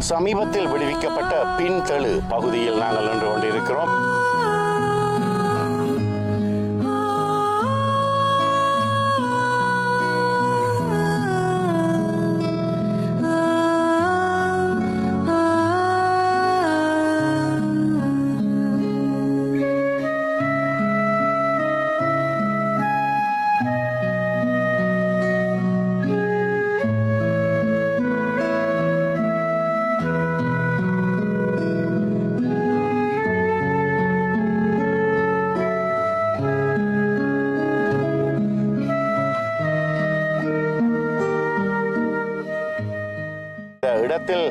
சமீபத்தில் விடுவிக்கப்பட்ட பின்தெழு பகுதியில் நாங்கள் நின்று கொண்டிருக்கிறோம். இடத்தில்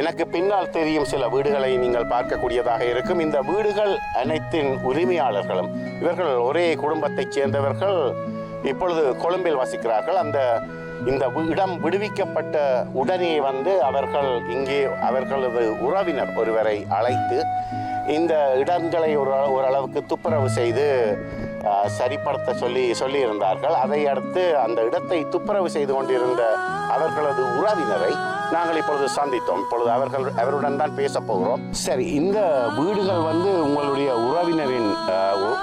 எனக்கு பின்னால் தெரியும் சில வீடுகளை நீங்கள் பார்க்கக்கூடியதாக இருக்கும். இந்த வீடுகள் அனைத்தின் உரிமையாளர்களும் இவர்கள் ஒரே குடும்பத்தைச் சேர்ந்தவர்கள். இப்பொழுது கொழும்பில் வசிக்கிறார்கள். இந்த இடம் விடுவிக்கப்பட்ட உடனே அவர்கள் இங்கே அவர்களது உறவினர் ஒருவரை அழைத்து இந்த இடங்களை ஓரளவுக்கு துப்புரவு செய்து சரிப்படுத்த சொல்லியிருந்தார்கள். அதை அடுத்து அந்த இடத்தை துப்புரவு செய்து கொண்டிருந்த அவர்களது உறவினரை நாங்கள் இப்பொழுது சந்தித்தோம். இப்பொழுது அவருடன் தான் பேச போகிறோம். சரி, இந்த வீடுகள் உங்களுடைய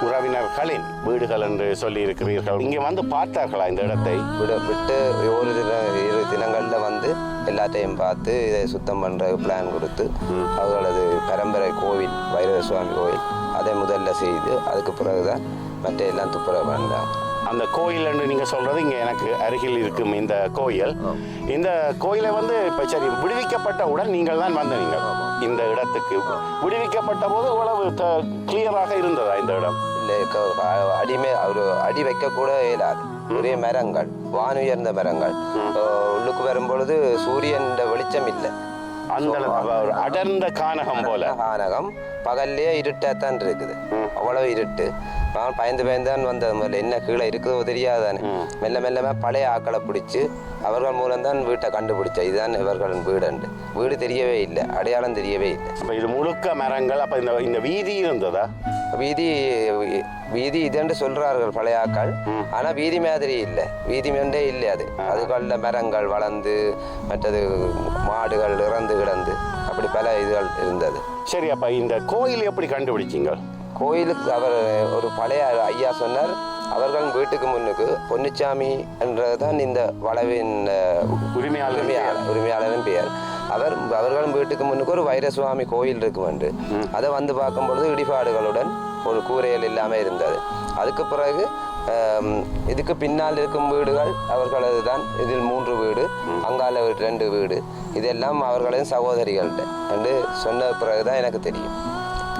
உறவினர்களின் வீடுகள் என்று சொல்லி இருக்கிறீர்கள். இங்கே பார்த்தார்களா இந்த இடத்தை? விட்டு ஒரு இரு தினங்களில் எல்லாத்தையும் பார்த்து இதை சுத்தம் பண்ணுற பிளான் கொடுத்து அவர்களது பரம்பரை கோவில் வைரவ சுவாமி கோவில் அதை முதல்ல செய்து அதுக்கு பிறகுதான் மற்ற எல்லாம் துப்புரவு பண்ணுறாங்க. அந்த கோயில் என்று நீங்கள் சொல்கிறது இங்கே எனக்கு அருகில் இருக்கும் இந்த கோயில். இந்த கோயிலை இப்போ சரி விடுவிக்கப்பட்டவுடன் நீங்கள் தான் வந்தீங்க இந்த இடத்துக்கு. விடுவிக்கப்பட்ட போது இவ்வளவு கிளியராக இருந்ததா இந்த இடம்? இல்லை, ஒரு அடி வைக்கக்கூட இயலாது. ஒரே மரங்கள், வானுயர்ந்த மரங்கள். உள்ளுக்கு வரும்பொழுது சூரியன் வெளிச்சம் இல்லை. அந்த அடர்ந்த கானகம் போல. கானகம் பகல்லையே இருட்டாத்தான் இருக்குது, அவ்வளவு இருட்டு. நான் பயந்துதான் வந்தது. முதல்ல என்ன கீழே இருக்குதோ தெரியாதானே. மெல்ல மெல்லமே பழைய ஆக்களை பிடிச்சி அவர்கள் மூலம்தான் வீட்டை கண்டுபிடிச்சா இதுதான் இவர்களின் வீடுண்டு. வீடு தெரியவே இல்லை, அடையாளம் தெரியவே இல்லை. அப்போ இது முழுக்க மரங்கள். அப்போ இந்த வீதி இருந்ததா? வீதி இதுன்னு சொல்றார்கள் பழைய ஆக்கள். ஆனா வீதி மாதிரி இல்லை, வீதி மெண்டே இல்லை. அதுக்குள்ள மரங்கள் வளர்ந்து மற்றது மாடுகள் இறந்து கிடந்து அப்படி பல இதுகள் இருந்தது. சரி, அப்ப இந்த கோயில் எப்படி கண்டுபிடிச்சிங்க? கோயிலுக்கு அவர் ஒரு பழைய ஐயா சொன்னார். அவர்கள் வீட்டுக்கு முன்னுக்கு பொன்னுச்சாமி என்றதான் இந்த வளவின் உரிமையாளரின் பெயர். அவர்களும் வீட்டுக்கு முன்னுக்கு ஒரு வைரசுவாமி கோயில் இருக்குமென்று அதை பார்க்கும்பொழுது இடிபாடுகளுடன் ஒரு கூரையில் இல்லாமல் இருந்தது. அதுக்கு பிறகு இதுக்கு பின்னால் இருக்கும் வீடுகள் அவர்களது தான். இதில் 3 வீடு, அங்கால 2 வீடு, இதெல்லாம் அவர்களின் சகோதரிகள்கிட்ட என்று சொன்ன பிறகுதான் எனக்கு தெரியும்.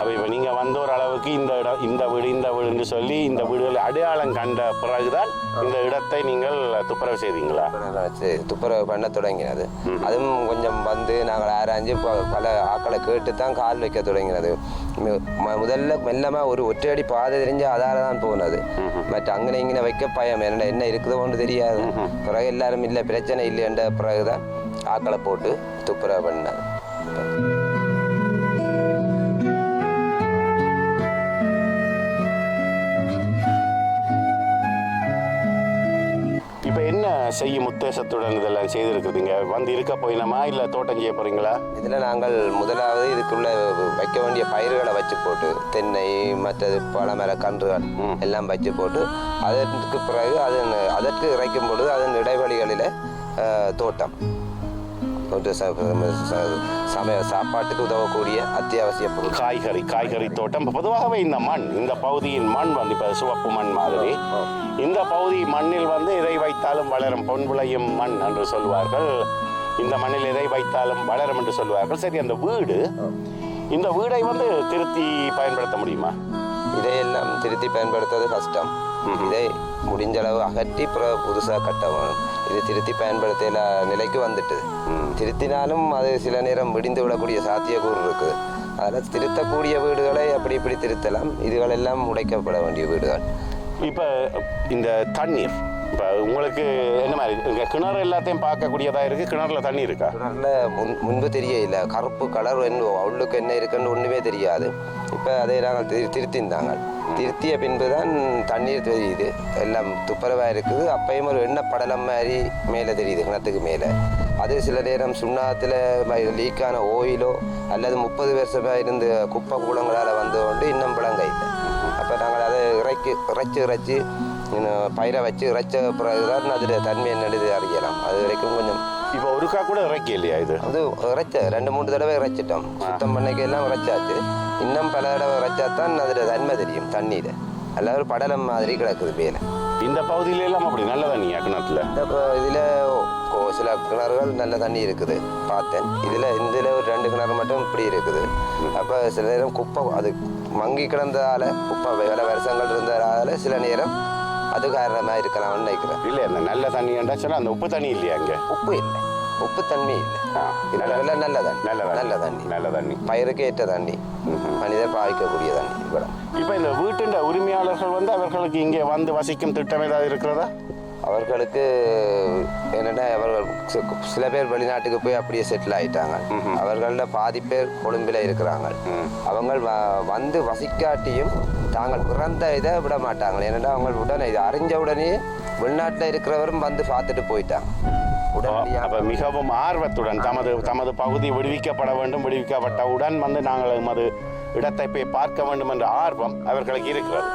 அப்போ இப்போ நீங்கள் ஒரு அளவுக்கு இந்த வீடுன்னு சொல்லி இந்த வீடுகளை அடையாளம் கண்ட பிறகுதான் இந்த இடத்தை நீங்கள் துப்புரவு செய்தீங்களா? துப்புரவு பண்ண தொடங்கினது. அதுவும் கொஞ்சம் நாங்கள் ஆராய்ஞ்சு பல ஆக்களை கேட்டு தான் கால் வைக்க தொடங்கினது. முதல்ல மெல்லமா ஒரு ஒற்றையடி பாதை தெரிஞ்சு அதால தான் போனது. மற்ற அங்கே இங்கே வைக்க பயம், என்ன இருக்குதோ ஒன்று தெரியாது. பிறகு எல்லாரும் இல்லை பிரச்சனை இல்லைன்ற பிறகுதான் ஆக்களை போட்டு துப்புரவு பண்ணாது. இப்போ என்ன செய்யும் உத்தேசத்துடன் இதெல்லாம் செய்திருக்குதுங்க? வந்து இருக்க போயினமா இல்லை தோட்டம் செய்ய போறீங்களா? இதில் நாங்கள் முதலாவது இதுக்குள்ள வைக்க வேண்டிய பயிர்களை வச்சு போட்டு தென்னை மற்றது பழமர கன்றுகள் எல்லாம் வச்சு போட்டு அதற்கு பிறகு அதற்கு இறைக்கும் பொழுது அதன் இடைவெளிகளில் தோட்டம் சாப்பாட்டுக்கு உதவக்கூடிய அத்தியாவசிய பொருள் காய்கறி தோட்டம். பொதுவாகவே இந்த மண், இந்த பகுதியின் மண் வந்து இப்போ சிவப்பு மண் மாதிரி. இந்த பகுதி மண்ணில் வந்து எதை வைத்தாலும் வளரும், பொன் விளையும் மண் என்று சொல்வார்கள். இந்த மண்ணில் எதை வைத்தாலும் வளரும் என்று சொல்வார்கள். சரி, அந்த வீடு, இந்த வீடை வந்து திருத்தி பயன்படுத்த முடியுமா? இதையெல்லாம் திருத்தி பயன்படுத்துவது கஷ்டம். இதை முடிஞ்சளவு அகற்றி புதுசாக கட்ட வேணும். இது திருத்தி பயன்படுத்த நிலைக்கு வந்துட்டு திருத்தினாலும் அது சில நேரம் விடிந்து விடக்கூடிய சாத்தியக்கூறு இருக்குது. அதில் திருத்தக்கூடிய வீடுகளை அப்படி இப்படி திருத்தலாம். இதுகளெல்லாம் உடைக்கப்பட வேண்டிய வீடுகள். இப்போ இந்த தண்ணீர், இப்போ உங்களுக்கு என்ன மாதிரி இங்கே கிணறு எல்லாத்தையும் பார்க்கக்கூடியதாக இருக்குது? கிணறுல தண்ணி இருக்கா? கிணறுல முன்பு தெரியல, கருப்பு கலர் உள்ளுக்கு என்ன இருக்குன்னு ஒன்றுமே தெரியாது. இப்போ அதை நாங்கள் திருத்திருந்தாங்க. திருத்திய பின்பு தான் தண்ணீர் தெரியுது, எல்லாம் துப்புரவாக இருக்குது. அப்பையும் ஒரு எண்ணெய் படலம் மாதிரி மேலே தெரியுது கிணத்துக்கு மேலே. அது சில நேரம் சுண்ணாத்தில் லீக்கான ஓயிலோ அல்லது 30 வருஷமாக இருந்து குப்பை கூலங்களால் வந்து கொண்டு இன்னும் விளங்க இல்லை. அப்போ நாங்கள் அதை இறைச்சி பயிரை வச்சு இறைச்ச பிறகுதான் அதில் தன்மை என்னது அறியலாம். அது வரைக்கும் கொஞ்சம் இப்போ ஒருக்கா கூட இறைக்க இல்லையா? இது அது இறைச்ச 2-3 தடவை இறைச்சிட்டோம். சுத்தம் பண்ணைக்கு எல்லாம் இறைச்சாச்சு. இன்னும் பல தடவை இறைச்சாத்தான் அதில் தன்மை தெரியும் தண்ணீர். அல்லது ஒரு படலம் மாதிரி கிடக்குது மேலே. இந்த பகுதியில எல்லாம் அப்படி நல்ல தண்ணியா கிணத்துல? இதில் சில கிணறுகள் நல்ல தண்ணி இருக்குது பார்த்தேன். இதில் ஒரு 2 கிணறு மட்டும் இப்படி இருக்குது. அப்போ சில நேரம் குப்பை அது மங்கி கிடந்ததால், குப்பை வேலை வருஷங்கள் இருந்ததால் சில நேரம் அது காரணமாக இருக்கலாம்னு நினைக்கிறேன். இல்லை, அந்த நல்ல தண்ணி சொன்னால் அந்த உப்பு தண்ணி இல்லையா? அங்கே உப்பு இல்லை, உப்பு தண்ணி இல்லை. நல்ல தண்ணி பயிருக்கு ஏற்ற தண்ணி, மனிதர் பாவிக்கக்கூடிய தண்ணி. இப்போ இந்த வீட்டின் உரிமையாளர்கள் வந்து அவர்களுக்கு இங்கே வந்து வசிக்கும் திட்டம் ஏதாவது இருக்கிறதா? அவர்களுக்கு என்னென்னா, அவர்கள் சில பேர் வெளிநாட்டுக்கு போய் அப்படியே செட்டில் ஆகிட்டாங்க. அவர்கள பாதி பேர் கொழும்பில் இருக்கிறாங்க. அவங்க வந்து வசிக்காட்டியும் தாங்கள் பிறந்த இதை விட மாட்டாங்க. ஏன்னா அவங்க உடனே இது அறிஞ்ச உடனே வெளிநாட்டில் இருக்கிறவரும் வந்து பார்த்துட்டு போயிட்டாங்க. மிகவும் ஆர்வத்துடன் தமது பகுதி விடுவிக்கப்பட வேண்டும், விடுவிக்கப்பட்டவுடன் வந்து நாங்கள் எமது இடத்தை போய் பார்க்க வேண்டும் என்ற ஆர்வம் அவர்களுக்கு இருக்கிறது.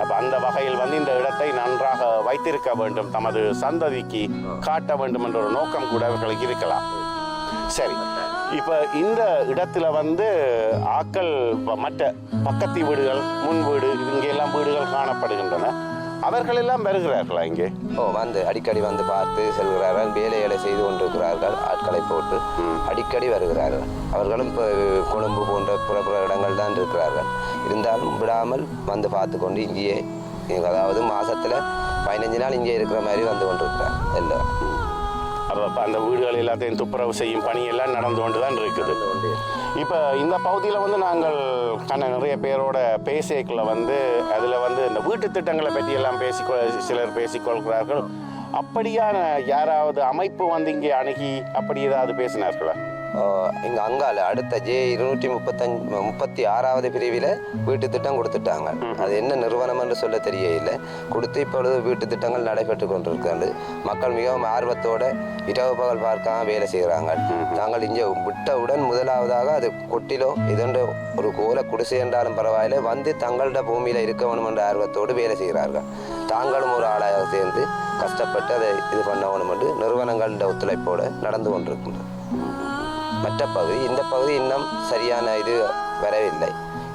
அப்போ அந்த வகையில் வந்து இந்த இடத்தை நன்றாக வைத்திருக்க வேண்டும், தமது சந்ததிக்கு காட்ட வேண்டும் என்ற ஒரு நோக்கம் கூட அவர்களுக்கு இருக்கலாம். சரி, இப்போ இந்த இடத்துல வந்து ஆக்கள் மற்ற பக்கத்து வீடுகள், முன் வீடு, இங்கெல்லாம் வீடுகள் காணப்படுகின்றன. அவர்கள் எல்லாம் வருகிறார்களா இங்கே? வந்து அடிக்கடி வந்து பார்த்து செல்கிறார்கள். வேலைகளை செய்து கொண்டிருக்கிறார்கள். ஆட்களை போட்டு அடிக்கடி வருகிறார்கள். அவர்களும் இப்போ கொழும்பு போன்ற புற இடங்கள் தான் இருக்கிறார்கள். இருந்தாலும் விடாமல் வந்து பார்த்து கொண்டு இங்கேயே, அதாவது மாதத்தில் 15 நாள் இங்கே இருக்கிற மாதிரி வந்து கொண்டிருக்கிறார் எல்லோரும். அப்போ அந்த வீடுகள் எல்லாத்தையும் துப்புரவு செய்யும் பணியெல்லாம் நடந்து கொண்டு தான் இருக்குது. இப்போ இந்த பகுதியில் வந்து நாங்கள் நிறைய பேரோட பேசிக்கல வந்து அதில் வந்து இந்த வீட்டு திட்டங்களை பற்றி எல்லாம் சிலர் பேசிக்கொள்கிறார்கள். அப்படியான யாராவது அமைப்பு வந்து இங்கே அணுகி அப்படி ஏதாவது பேசினார்களா? இங்கே அங்கால அடுத்த J236வது பிரிவில் வீட்டு திட்டம் கொடுத்துட்டாங்க. அது என்ன நிறுவனம் என்று சொல்ல தெரியல. கொடுத்து இப்பொழுது வீட்டு திட்டங்கள் நடைபெற்று கொண்டிருக்கிறது. மக்கள் மிகவும் ஆர்வத்தோடு இரவு பகல் பார்க்காம வேலை செய்கிறாங்க. நாங்கள் இங்கே விட்டவுடன் முதலாவதாக அது கொட்டிலோ இதென்று ஒரு கோல குடிசை என்றாலும் பரவாயில்லை வந்து தங்களோட பூமியில் இருக்க வேணும் என்ற ஆர்வத்தோடு வேலை செய்கிறார்கள். தாங்களும் ஒரு ஆளாக சேர்ந்து கஷ்டப்பட்டு அதை இது பண்ண வேணும் என்று நிறுவனங்களோட ஒத்துழைப்போடு நடந்து கொண்டிருக்கின்றனர். மற்ற பகுதி, இந்த பகுதி இன்னும் சரியான இது வரவில்லை.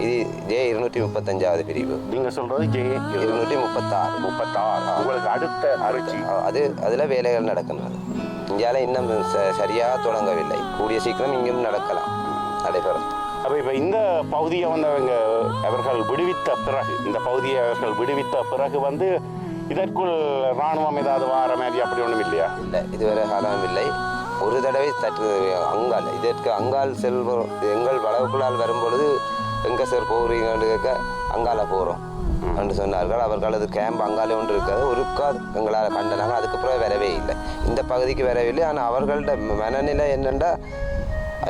இது J235வது பிரிவு. நீங்கள் சொல்கிறது J236. உங்களுக்கு அடுத்த அரிசி அதில் வேலைகள் நடக்கின்றது. இந்தியாவில் இன்னும் சரியாக தொடங்கவில்லை. கூடிய சீக்கிரம் இங்கும் நடைபெறும். அப்போ இப்போ இந்த பகுதியை வந்து அவர்கள் விடுவித்த பிறகு, இந்த பகுதியை அவர்கள் விடுவித்த பிறகு வந்து இதற்குள் இராணுவம் ஏதாவது வார மாதிரி அப்படி ஒன்றும் இல்லையா? இல்லை, இதுவரை காலம் இல்லை. ஒரு தடவை சற்று அங்கால் இதற்கு அங்கால் செல்வோம். எங்கள் வளவுக்குள்ளால் வரும்பொழுது எங்கே சார் போகிறீங்கன்னு கேட்க அங்கால போகிறோம் என்று சொன்னார்கள். அவர்களது கேம்ப் அங்காலே ஒன்று இருக்காது. ஒருக்கா எங்களால் கண்டனாங்க. அதுக்கப்புறம் வரவே இல்லை, இந்த பகுதிக்கு வரவில்லை. ஆனால் அவர்களோட மனநிலை என்னென்னா,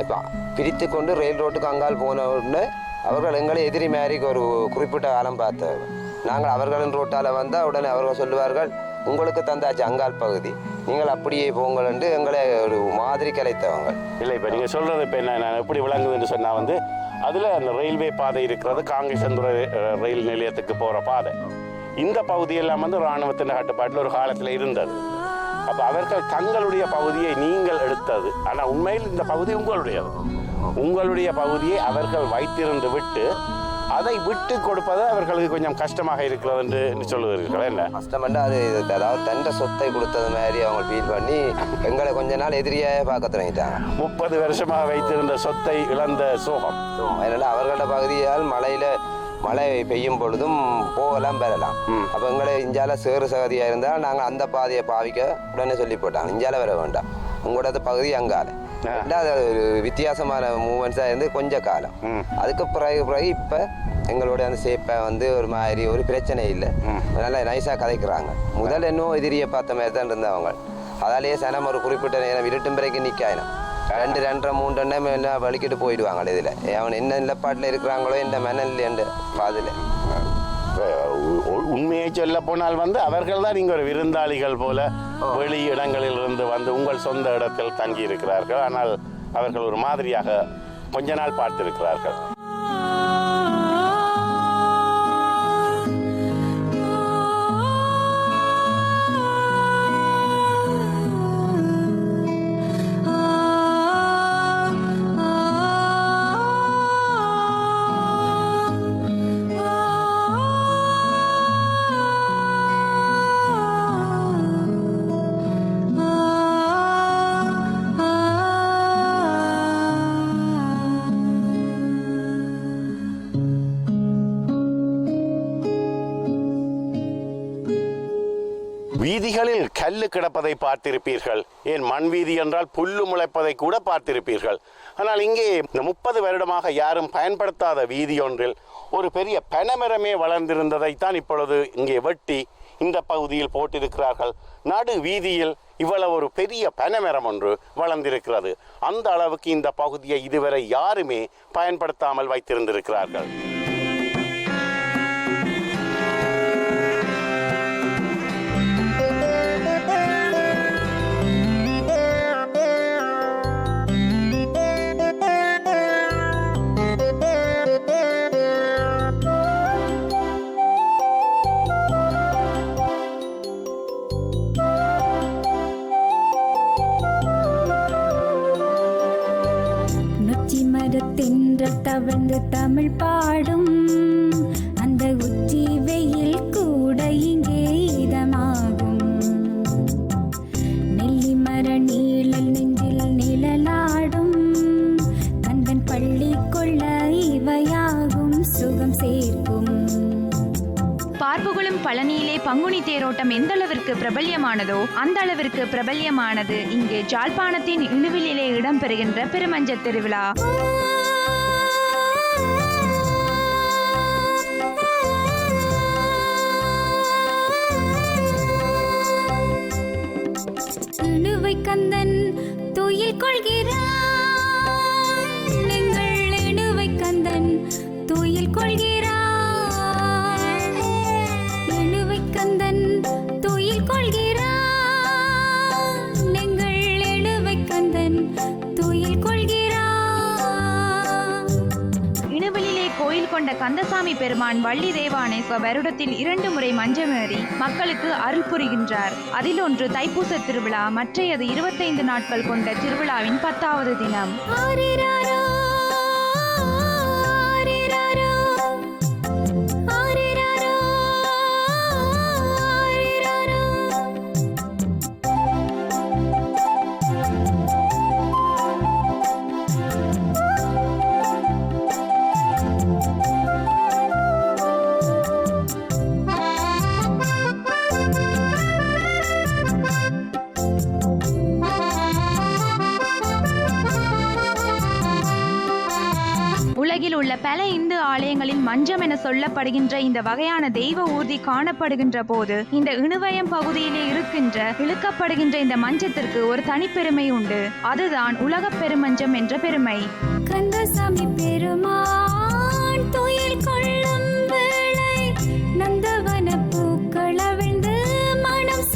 இப்போ பிரித்து கொண்டு ரயில் ரோட்டுக்கு அங்கால் போன உடனே அவர்கள் எங்களை எதிரி மாரி ஒரு குறிப்பிட்ட காலம் பார்த்தார்கள். நாங்கள் அவர்களின் ரோட்டால் வந்தால் உடனே அவர்கள் சொல்லுவார்கள், உங்களுக்கு தந்தாச்சு அங்கால் பகுதி, நீங்கள் அப்படியே போங்கள் என்று எங்களை ஒரு மாதிரி கலைத்தவங்க. இல்லை, இப்போ நீங்கள் சொல்கிறது இப்போ என்ன நான் எப்படி விளங்குதுன்னு சொன்னால் வந்து அதில் அந்த ரயில்வே பாதை இருக்கிறது, காங்கேசந்துறை ரயில் நிலையத்துக்கு போகிற பாதை. இந்த பகுதியெல்லாம் வந்து இராணுவத்தின் கட்டுப்பாட்டில் ஒரு காலத்தில் இருந்தது. அப்போ அவர்கள் தங்களுடைய பகுதியை நீங்கள் எடுத்தது, ஆனால் உண்மையில் இந்த பகுதி உங்களுடையது. உங்களுடைய பகுதியை அவர்கள் வைத்திருந்து விட்டு அதை விட்டு கொடுப்பது அவர்களுக்கு கொஞ்சம் கஷ்டமாக இருக்கிறது என்று சொல்லுவீர்கள். என்ன கஷ்டம்னா அது அதாவது தண்ட சொத்தை கொடுத்தது மாதிரி அவங்க ஃபீல் பண்ணி எங்களை கொஞ்ச நாள் எதிரியாக பார்க்க தொடங்கிட்டாங்க. 30 வருஷமாக வைத்திருந்த சொத்தை இழந்த சோகம். அதனால் அவர்களோட பகுதியால் மழை பெய்யும் பொழுதும் போகலாம் பெறலாம். அப்போ எங்களை இஞ்சால சேறு சகதியாக இருந்தால் நாங்கள் அந்த பாதையை பாவிக்க உடனே சொல்லி போட்டாங்க, இஞ்சால வர வேண்டாம், உங்களோட பகுதி அங்கால. அது ஒரு வித்தியாசமான மூமெண்ட்ஸாக இருந்து கொஞ்ச காலம். அதுக்கு பிறகு இப்போ எங்களோட அந்த சேப்பை வந்து ஒரு மாதிரி ஒரு பிரச்சனை இல்லை, நல்லா நைஸாக கதைக்கிறாங்க. முதல் இன்னும் எதிரியை பார்த்த மாதிரி தான் இருந்தவங்க. அதாலேயே சனம் ஒரு குறிப்பிட்ட நேரம் இருட்டும் பிறகு நிற்காயினம் 2, 2, 3 எண்ணம் என்ன வலிக்கிட்டு போயிடுவாங்க. இதில் அவன் என்ன நிலப்பாட்டில் இருக்கிறாங்களோ இந்த மணல் என்ற பாதில். உண்மையை சொல்ல போனால் வந்து அவர்கள் தான் இங்கே ஒரு விருந்தாளிகள் போல வெளி இடங்களில் இருந்து வந்து உங்கள் சொந்த இடத்தில் தங்கி இருக்கிறார்கள். ஆனால் அவர்கள் ஒரு மாதிரியாக கொஞ்ச நாள் பார்த்திருக்கிறார்கள். வீதிகளில் கல்லு கிடப்பதை பார்த்திருப்பீர்கள், ஏன் மண் வீதி என்றால் புல்லு முளைப்பதை கூட பார்த்திருப்பீர்கள். ஆனால் இங்கே இந்த 30 வருடமாக யாரும் பயன்படுத்தாத வீதி ஒன்றில் ஒரு பெரிய பனைமரமே வளர்ந்திருந்ததைத்தான் இப்பொழுது இங்கே வெட்டி இந்த பகுதியில் போட்டிருக்கிறார்கள். நடு வீதியில் இவ்வளவு ஒரு பெரிய பனைமரம் ஒன்று வளர்ந்திருக்கிறது. அந்த அளவுக்கு இந்த பகுதியை இதுவரை யாருமே பயன்படுத்தாமல் வைத்திருந்திருக்கிறார்கள். தவழ்ந்து தமிழ் பாடும் அந்த உச்சி வெயில் கூட இங்கே இதமாகும். நெல்லி மர நீழல் நெஞ்சில் நிழலாடும் கந்தன் பள்ளி கொள்ள இவையாகும் சுகம் சேர்க்கும். பார்ப்புகளும் பழனியிலே பங்குனி தேரோட்டம் எந்த அளவிற்கு பிரபல்யமானதோ அந்த அளவிற்கு பிரபல்யமானது இங்கே ஜாழ்ப்பாணத்தின் இணுவிலே இடம்பெறுகின்ற பெருமஞ்ச திருவிழா. கந்தன் துயில் கொள்கிறான், எங்கள் இணுவை கந்தன் துயில் கொள்கிறான், இணுவை கந்தன் துயில் கொள்கிறான், எங்கள் இணுவை கந்தன் துயில் கொள்கிறான். இணுவிலே கோயில் கொண்ட கந்தசாமி பெருமான் வள்ளி தேவானேஸ்வ வருடத்தில் 2 முறை மஞ்சமேறி மக்களுக்கு அருள் புரிகின்றார். அதில் ஒன்று தைப்பூச திருவிழா, மற்றையது 25 நாட்கள் கொண்ட திருவிழாவின் 10வது தினம். உலகில் உள்ள பல இந்து ஆலயங்களில் மஞ்சம் என சொல்லப்படுகின்ற இந்த வகையான தெய்வ ஊர்தி காணப்படுகின்ற போது இந்த இணுவயம் பகுதியிலே இருக்கின்ற இழுக்கப்படுகின்ற இந்த மஞ்சத்திற்கு ஒரு தனிப்பெருமை உண்டு. அதுதான் உலக பெருமஞ்சம் என்ற பெருமை. கந்தசாமி பெருமான் துயில் கொள்ளும் வேளை நந்தவன பூக்கள் அவிழ்ந்து மனம்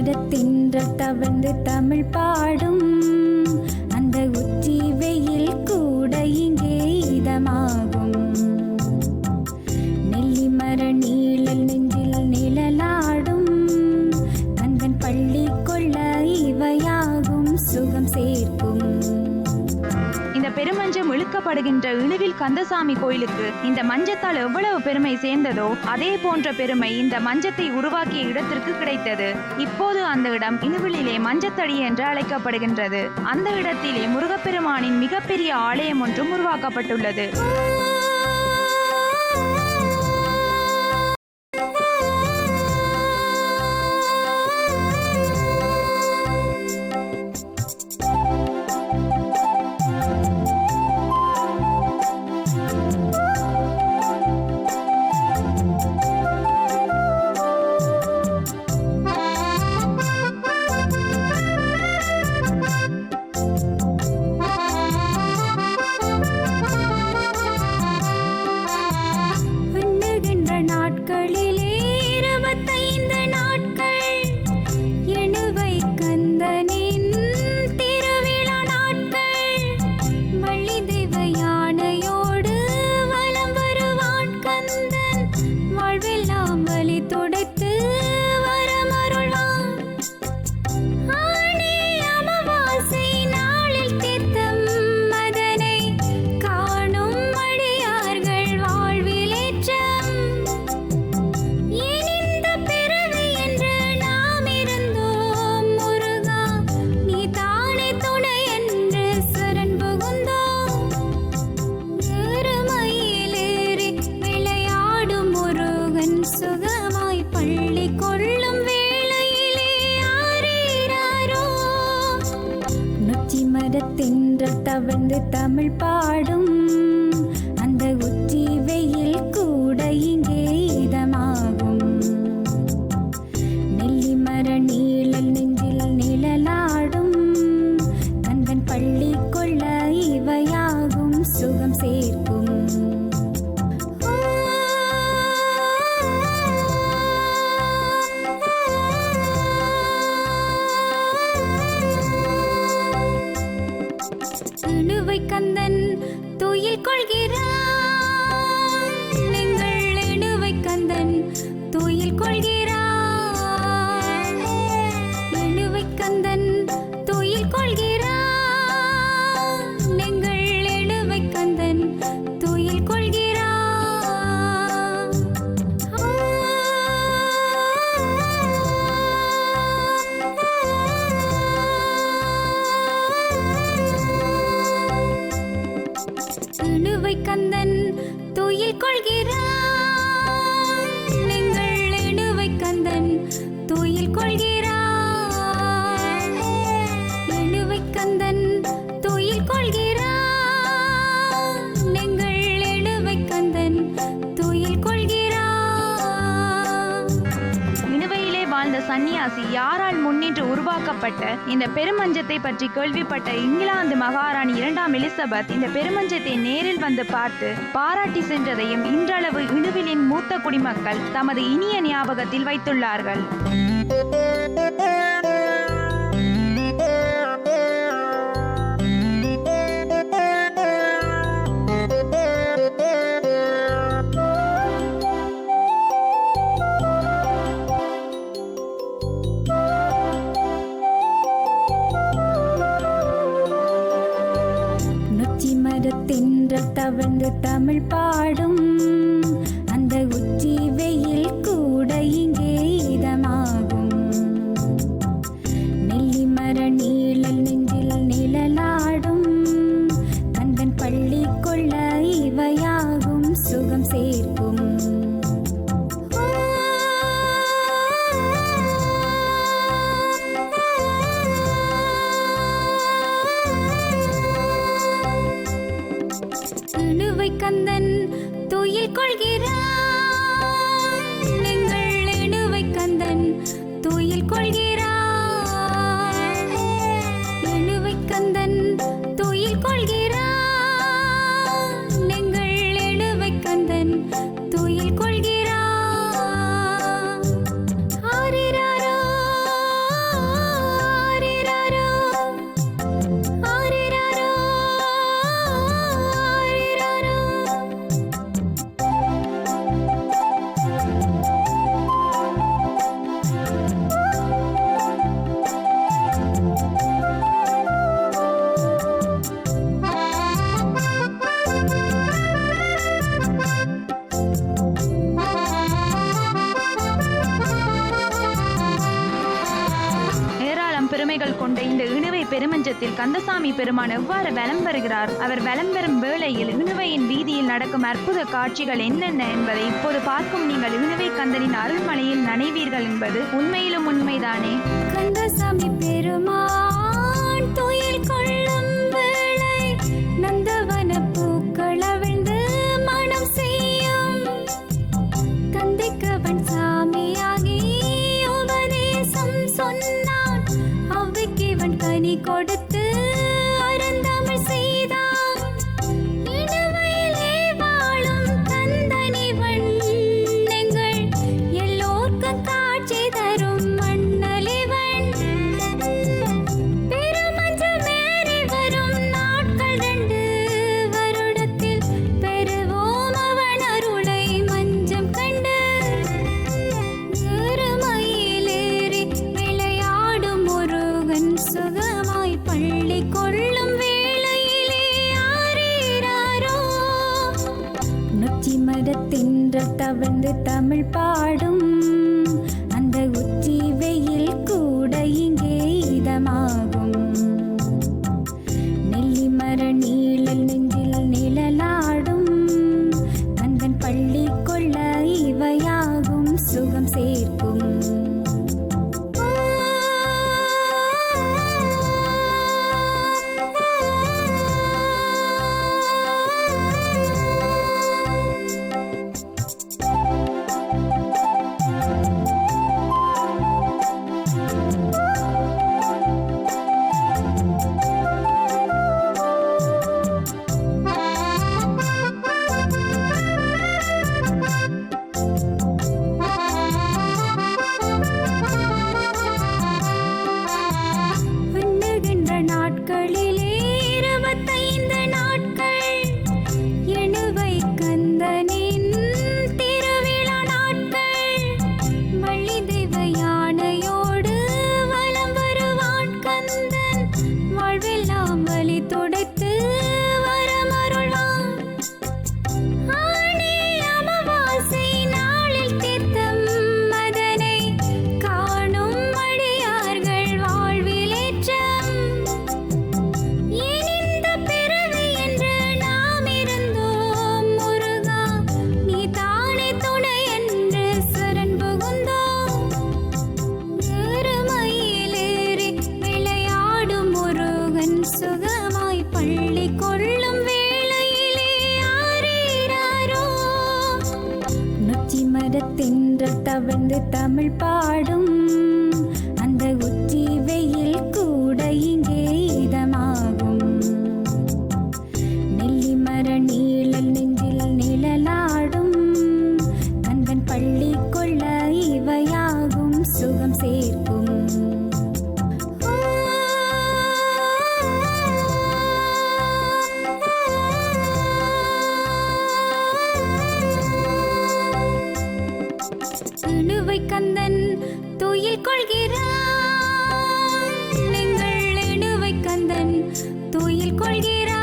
மரத்தின்றல் தவழ்ந்து தமிழ் பாடும் அந்த உச்சி வெயில் கூட இங்கே இதமாகும். நெல்லி மர நீழல் நெஞ்சில் நிழலாடும் கந்தன் பள்ளி கொள்ள இவையாகும் சுகம் சேர்க்கும். இந்த பெருமஞ்சம் இழுக்கப்படுகின்ற இணுவில் கந்தசாமி கோயிலுக்கு இந்த மஞ்சத்தால் எவ்வளவு பெருமை சேர்ந்ததோ அதே போன்ற பெருமை இந்த மஞ்சத்தை உருவாக்கிய இடத்திற்கு கிடைத்தது. இப்போது அந்த இடம் இணுவிலே மஞ்சத்தடி என்று அழைக்கப்படுகின்றது. அந்த இடத்திலே முருகப்பெருமானின் மிகப்பெரிய ஆலயம் ஒன்றும் உருவாக்கப்பட்டுள்ளது. மரத்தின்றல் தவழ்ந்து தமிழ் பாடும் அந்த உச்சி வெயில் கூட இங்கே இதமாகும். நெல்லி மர நீழல் நெஞ்சில் நிழலாடும் கந்தன் பள்ளி கொள்ள இவையாகும் சுகம் சேர்க்கும். கந்தன் துயில் கொள்கிறான் நீங்கள் இணுவை கந்தன் துயில் கொள்கிறான். இணுவை கந்தன் துயில் கொள்கிறான் நீங்கள் இணுவை கந்தன் துயில் கொள்கிறான். இணுவை கந்தன் துயில் கொள்கிறான் நீங்கள் இணுவை கந்தன் துயில் கொள்கிறான். இணுவை கந்தன் துயில் கொள்கிறான் நீங்கள் இணுவை கந்தன் துயில் கொள்கிறான். இணுவையிலே வாழ்ந்த சன்னியாசி யாரால் முன்னின்று உருவாக்கப்பட்ட இந்த பெருமஞ்சத்தை பற்றி கேள்விப்பட்ட இங்கிலாந்து மகாராணி 2ஆம் எலிசபெத் இந்த பெருமஞ்சத்தை நேரில் வந்து பார்த்து பாராட்டி சென்றதையும் இன்றளவு இணுவிலின் மூத்த குடிமக்கள் தமது இனிய ஞாபகத்தில் வைத்துள்ளார்கள். மரத்தின்றல் தவழ்ந்து தமிழ் பாடும் அந்த உச்சி வெயில் கூட இங்கே இதமாகும். நெல்லி மர நீழல் நெஞ்சில் நிழலாடும் கந்தன் பள்ளி கொள்ள இவையாகும் சுகம் சேர்க்கும். இணுவை கந்தன் துயில் கொள்கிறான் நீங்கள் இணுவை கந்தன் துயில் கொள்கிறான். இணுவை கந்தன் துயில் கொள்கிறான் நீங்கள் இணுவை கந்தன் துயில் கொள்கிறான். ஆரிராரோ ஆலயங்கள் கொண்ட இந்த இணுவை பெருமஞ்சத்தில் கந்தசாமி பெருமான் எவ்வாறு வலம் வருகிறார், அவர் வலம் வரும் வேளையில் இணுவையின் வீதியில் நடக்கும் அற்புத காட்சிகள் என்னென்ன என்பதை இப்போது பார்க்கும் நீங்கள் இணுவை கந்தனின் அருள்மலையில் நனைவீர்கள் என்பது உண்மையிலும் உண்மைதானே. கந்தசாமி பெருமான் துயில் கொள்ளும் வேளை நந்தவன பூக்கள் அவிழ்ந்து மனம் செய்யும். தந்தைக்கவன் சாமியாகி உபதேசம் சொன்னான். அவ்வைக்கிவன் கனி கொடுத்து அருந்தமிழ் செய்தான். இணுவையிலே வாழும் கந்தனிவன் எங்கள் எல்லோர்க்கும் காட்சி தரும் மண்ணலிவன். பெருமஞ்சமேறி வரும் நாட்கள் 2 வருடத்தில் பெறுவோம் அவன் அருளை மஞ்சம் கண்டு. எருமையிலேறி விளையாடும் முருகன் சுகமாய் பள்ளி கொள்ளும் வேளையிலே ஆரீராரோ. நொச்சி மரத்தின்றல் தவழ்ந்து தமிழ் பாடும் அந்த உச்சி வெயில் கூட இங்கே இதமாகும். நெல்லி மர நீழல் நெஞ்சில் நிழலாடும் கந்தன் பள்ளி கொள்ள இவையாகும் சுகம் சேர்க்கும். எண்ணுகின்ற நாட்களிலே 25 நாட்கள் எணுவை கந்தனின் திருவிழா நாட்கள். வள்ளி தெய்வ யானையோடு வலம் வருவான் கந்தன். வாழ்வெல்லாம் வலி துடைத்து வரமருள்வான். ஆனி அமாவாசை நாளில் தீர்த்தம் அதனை காணும் அடியார்கள் வாழ்விலேற்றம். இனிந்த பிறவி என்று நாம் இருந்தோம் முருகா, நீ தானே துணை என்று சரண் புகுந்தோம். எருமையிலேறி விளையாடும் முருகன் சுகமாய் பள்ளி கொள்ளும் வேளையிலே ஆரீராரோ. நொச்சி மரத்தின்றல் தவழ்ந்து தமிழ் பாடும் அந்த உச்சி வெயில் கூட இங்கே இதமாகும். நெல்லி மர நீழல் நெஞ்சில் நிழலாடும் கந்தன் பள்ளி கொள்ள இவையாகும் சுகம் சேர்க்கும். இணுவை கந்தன் துயில் கொள்கிறான். நீங்கள் இணுவை கந்தன் துயில் கொள்கிறான்.